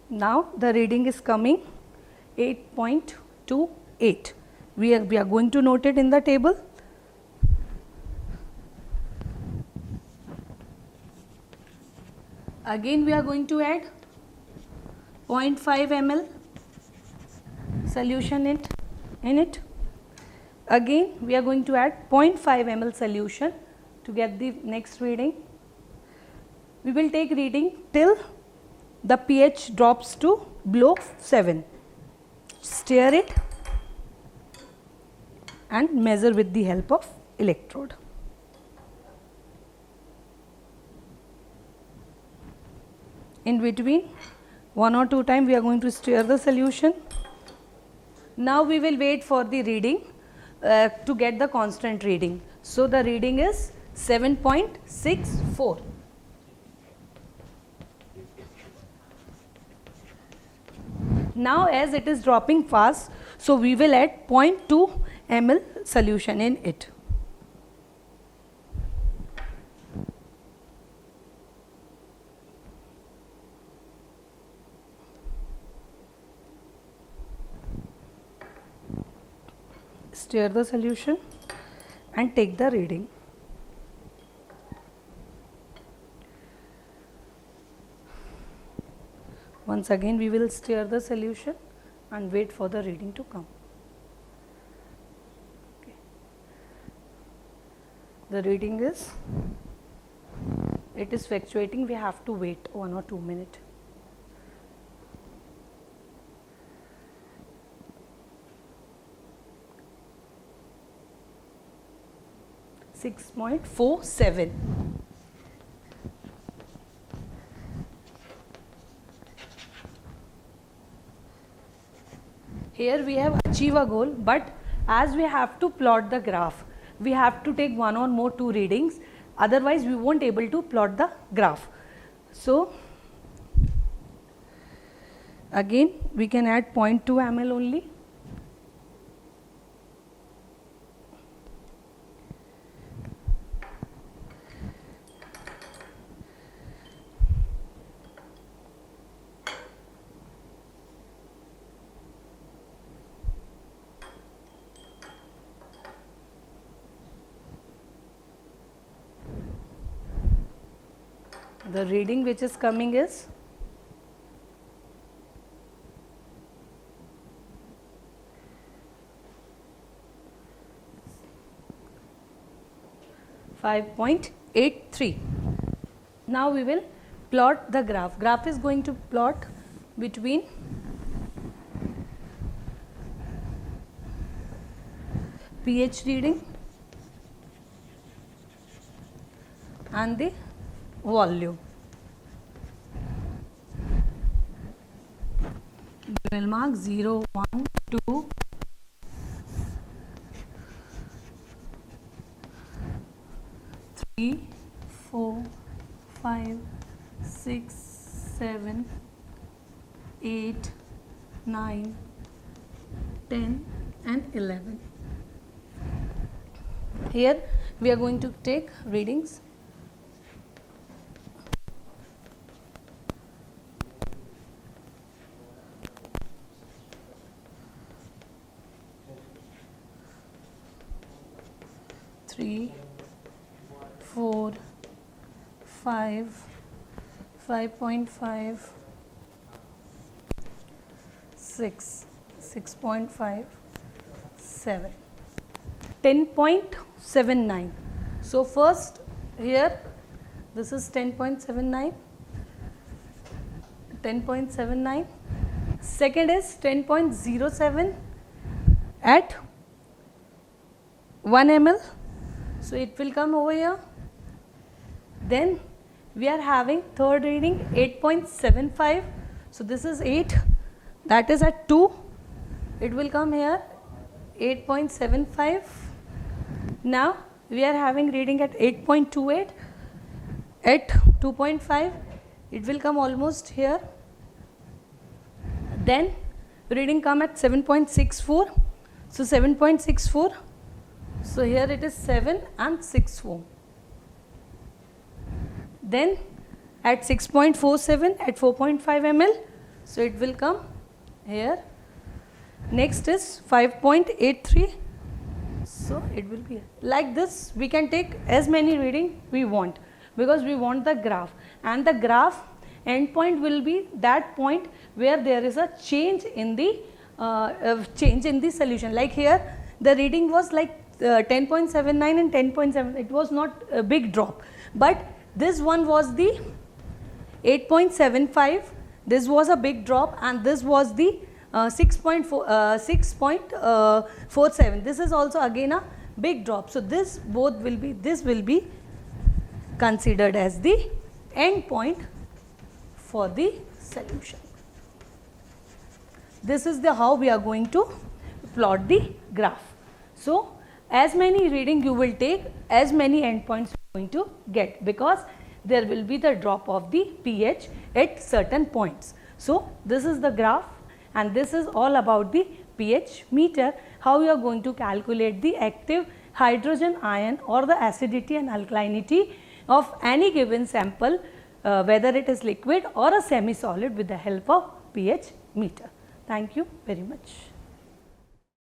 Now the reading is coming 8.28. We are going to note it in the table. Again we are going to add 0.5 ml solution in it. Again we are going to add 0.5 ml solution to get the next reading. We will take reading till the pH drops to below 7. Stir it and measure with the help of electrode. In between 1 or 2 times we are going to stir the solution. Now we will wait for the reading to get the constant reading. So the reading is 7.64. Now as it is dropping fast, so we will add 0.2 ml solution in it. Stir the solution and take the reading. Once again we will stir the solution and wait for the reading to come. Okay. The reading is, it is fluctuating, we have to wait 1 or 2 minutes. .47. Here we have achieved a goal, but as we have to plot the graph, we have to take 1 or more 2 readings, otherwise we won't able to plot the graph. So again we can add 0.2 ml only. The reading which is coming is 5.83. Now we will plot the graph. Graph is going to plot between pH reading and the volume. We will mark 0, 1, 2, 3, 4, 5, 6, 7, 8, 9, 10 and 11. Here we are going to take readings. Three, 4, 5, 5.5, 6, 6.5, 7, 10.79. So first here this is 10.79, 10.79. Second is 10.07 at 1 ml. So it will come over here. Then we are having third reading 8.75. So this is 8, that is at 2. It will come here 8.75. Now we are having reading at 8.28 at 2.5. It will come almost here. Then reading come at 7.64. So 7.64. So here it is 7 and 6.4. Then at 6.47 at 4.5 ml. So it will come here. Next is 5.83. So it will be like this. We can take as many reading we want because we want the graph, and the graph endpoint will be that point where there is a change in the solution. Like here the reading was like 10.79 and 10.7. It was not a big drop, but this one was the 8.75. This was a big drop, and this was the 6.47. This is also again a big drop. So this will be considered as the end point for the solution. This is the how we are going to plot the graph. So as many reading you will take, as many endpoints you are going to get, because there will be the drop of the pH at certain points. So this is the graph, and this is all about the pH meter, how you are going to calculate the active hydrogen ion or the acidity and alkalinity of any given sample, whether it is liquid or a semi-solid, with the help of pH meter. Thank you very much.